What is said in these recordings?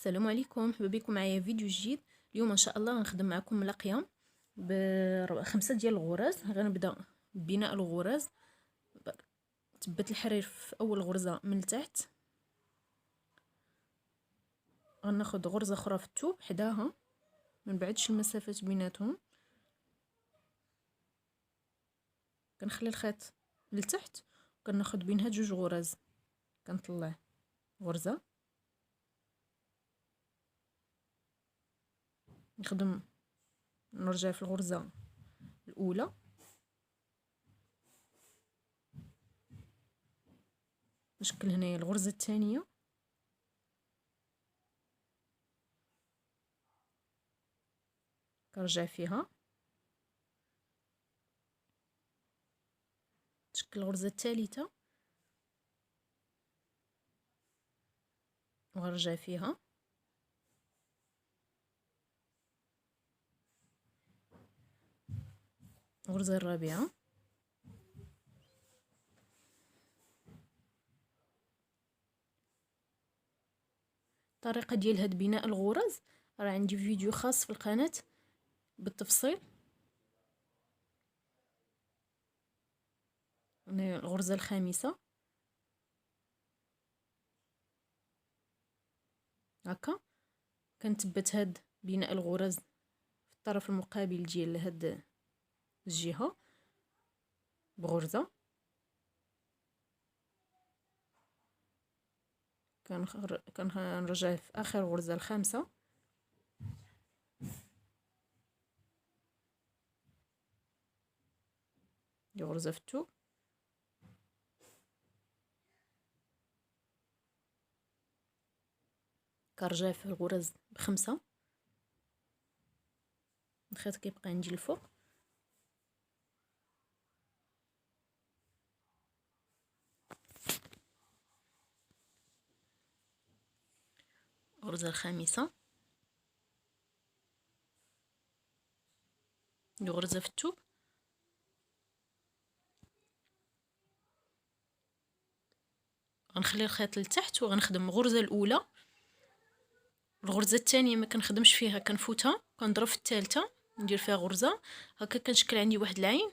السلام عليكم، مرحبا بكم معايا فيديو جديد. اليوم ان شاء الله غنخدم معكم ملقيه ب5 ديال الغراز. غنبدا ببناء الغراز. تبت الحرير في اول غرزه من التحت، غناخد غرزه اخرى في الثوب حداها، ما نبعدش المسافات بيناتهم، كنخلي الخيط لتحت وكناخد بينها جوج غراز، كنطلع غرزه، نخدم، نرجع في الغرزه الاولى، نشكل هنايا الغرزه الثانيه، كنرجع فيها، نشكل الغرزه الثالثه وغنرجع فيها، الغرزه الرابعه، الطريقه ديال هاد بناء الغرز راه عندي فيديو خاص في القناه بالتفصيل. الغرزه الخامسه هكا، كنثبت هاد بناء الغرز في الطرف المقابل ديال هاد الجهه بغرزه، كنرجع في اخر غرزه الخامسه، دي غرزه في الثوب، كنرجع في الغرز بخمسه، الخيط كيبقى عندي الفوق، الغرزه الخامسه، دي غرزه في الثوب، غنخلي الخيط لتحت وغنخدم الغرزه الاولى، الغرزه الثانيه ما كنخدمش فيها، كنفوتها، كنضرب في الثالثه، ندير فيها غرزه هكا، كنشكل عندي واحد العين،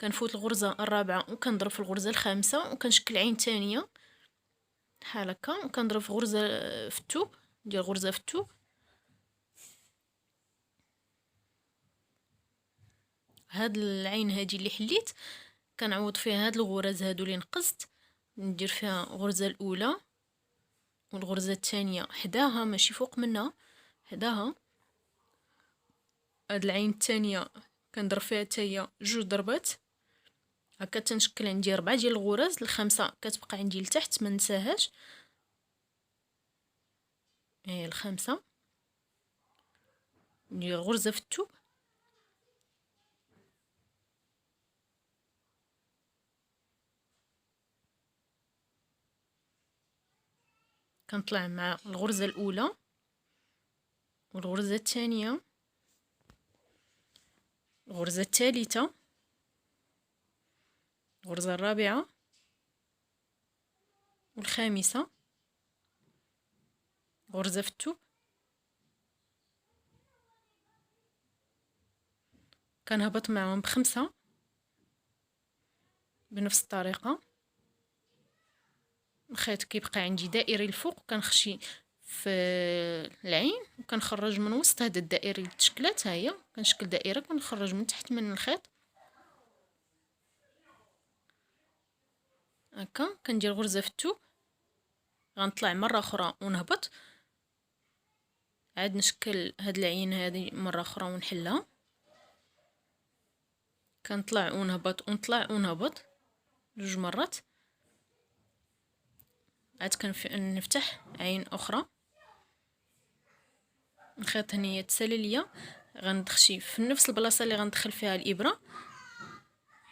كنفوت الغرزه الرابعه وكنضرب في الغرزه الخامسه وكنشكل عين ثانيه بحال هكا، وكنضرب في غرزه في الثوب، ندير غرزه في الثوب، هاد العين هادي اللي حليت كنعوض فيها هاد الغرز هادو اللي نقصت، ندير فيها الغرزه الاولى والغرزه الثانيه حداها ماشي فوق منها، حداها، هاد العين الثانيه كنضرب فيها حتى هي جوج ضربات هكا، تنشكل عندي 4 ديال الغرز، الخامسه كتبقى عندي لتحت ما ننساهاش، هي الخامسه، ندير غرزه في الثوب، كنطلع مع الغرزه الاولى والغرزه الثانيه، الغرزه الثالثه، الغرزه الرابعه والخامسه، غرزه في الثوب، كنهبط معهم بخمسه بنفس الطريقه، الخيط كيبقى عندي دائري الفوق، كنخشي في العين وكنخرج من وسط هذا الدائري اللي تشكلات، ها هي كنشكل دائره، كنخرج من تحت من الخيط هكا، كندير غرزه في الثوب، غنطلع مره اخرى ونهبط، عاد نشكل هاد العين هذه مره اخرى ونحلها، كنطلع ونهبط ونطلع ونهبط جوج مرات، عاد كنفتح عين اخرى، الخيط هنايا تسالي ليا، غندخشي في نفس البلاصه اللي غندخل فيها الابره،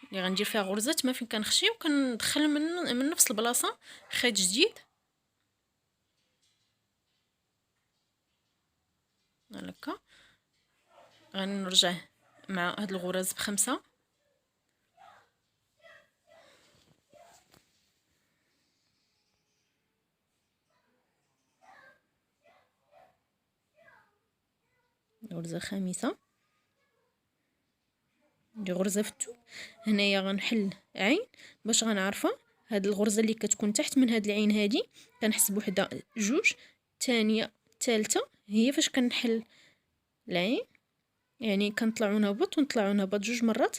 اللي غندير فيها غرزه ما فين كنخشي، وكندخل من نفس البلاصه خيط جديد هكا، غنرجع مع هاد الغرز بخمسه، غرزة خامسة، ندير غرزة في الثوب. هنايا غنحل عين باش غنعرفها. هاد الغرزة اللي كتكون تحت من هاد العين هادي كنحسب وحدة جوج، الثانية الثالثة هي فاش كنحل العين، يعني كنطلع ونهبط ونطلع ونهبط جوج مرات،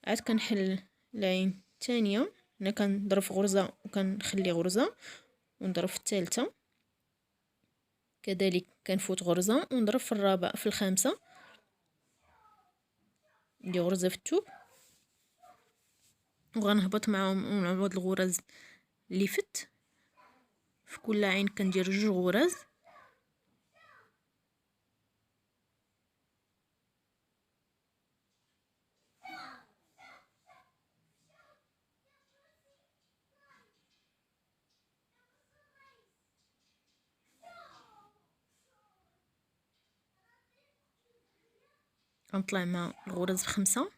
عاد كنحل العين الثانية. هنا كنضرب في غرزة وكنخلي غرزة ونضرب في الثالثة، كذلك كنفوت غرزة ونضرب في الرابعة في الخامسة، ندير غرزة في الثوب وغنهبط معاهم ونعوض الغرز اللي فت. في كل عين كندير جوج غرز. غنطلع مع الغرز في خمسة،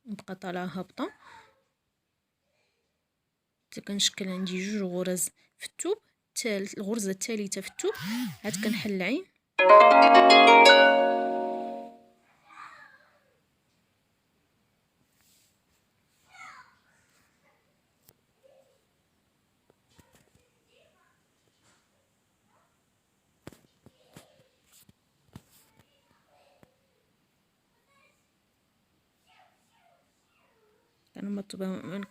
نبقى طالعة هابطة حتى كنشكل عندي جوج غرز في الثوب. الغرزة الثالثة في الثوب عاد كنحل العين،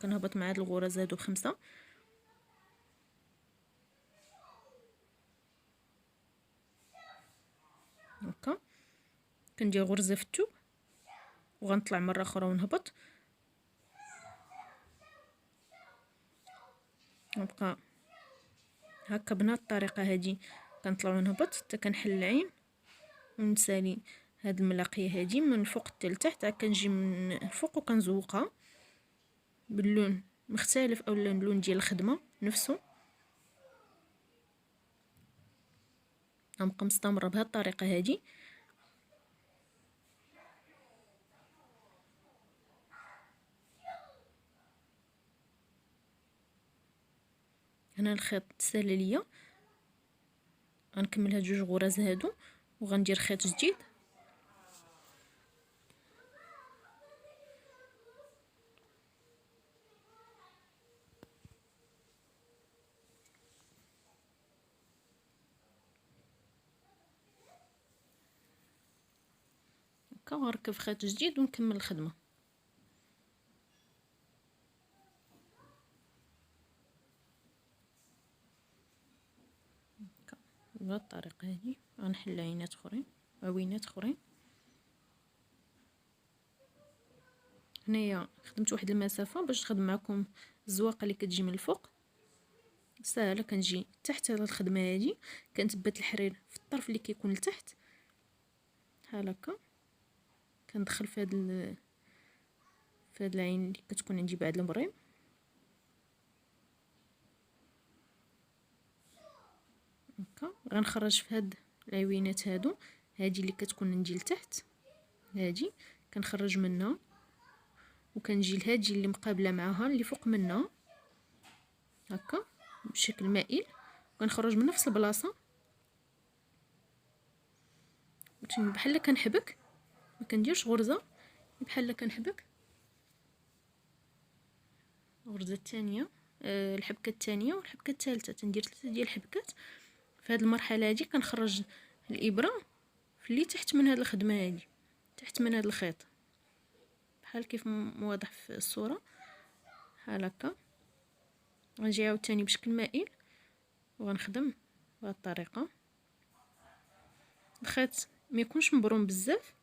كنهبط مع هاد الغرز هادو بخمسة. هكا كندير غرزة في الثوب وغنطلع مرة اخرى ونهبط، نبقى هكا بنفس الطريقة هادي كنطلع ونهبط حتى كنحل العين ونسالي هاد الملاقية هادي من الفوق حتى لتحت. عاد كنجي من الفوق وكنزوقها باللون مختلف او اللون ديال الخدمة نفسه. غنبقى مستمرة بهاد الطريقة هادي. هنا الخيط سهل ليا، غنكمل هاد جوج غرز هادو وغندير خيط جديد. هكا غنركب خيط جديد ونكمل الخدمة. هكا بهاد الطريقة هادي غنحل عينات اخرين عوينات اخرين. هنايا خدمت واحد المسافة باش نخدم معكم الزواقة اللي كتجي من الفوق ساهله. كنجي تحت هاد الخدمة هادي كنثبت الحرير في الطرف اللي كيكون لتحت بحال هكا، كندخل في هاد العين اللي كتكون عندي بعد المبريم. هكا غنخرج في هاد العوينات هادو، هادي اللي كتكون عندي لتحت هادي كنخرج منها وكنجي لهادي اللي مقابله معاها اللي فوق منها هكا بشكل مائل، وكنخرج من نفس البلاصه بحال كنحبك، ما كنديرش غرزه، بحال كنحبك. الغرزه الثانيه الحبكه الثانيه والحبكه الثالثه تندير 3 ديال الحبكات. في هذه المرحله هذه كنخرج الابره في اللي تحت من هذه الخدمه هذه، تحت من هذا الخيط بحال كيف واضح في الصوره بحال هكا. غنجي عاوتاني بشكل مائل وغنخدم بهذه الطريقه. الخيط ما يكونش مبروم بزاف،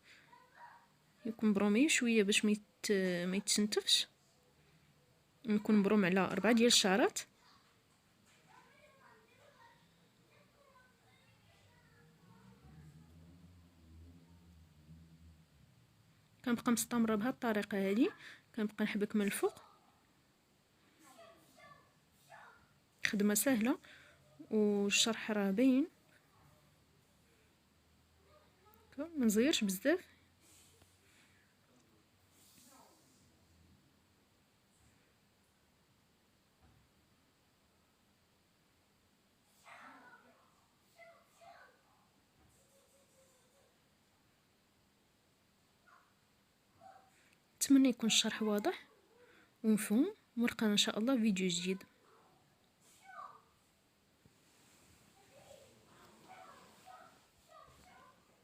يكون مبرومي شويه باش ما يتشنتفش، نكون مبروم على 4 ديال الشعرات. كنبقى مستمره بهذه الطريقه هذه، كنبقى نحبك من الفوق. خدمه سهله والشرح راه باين، ما نزيرش بزاف. نتمنى يكون الشرح واضح ومفهوم، ونلقانا ان شاء الله فيديو جديد.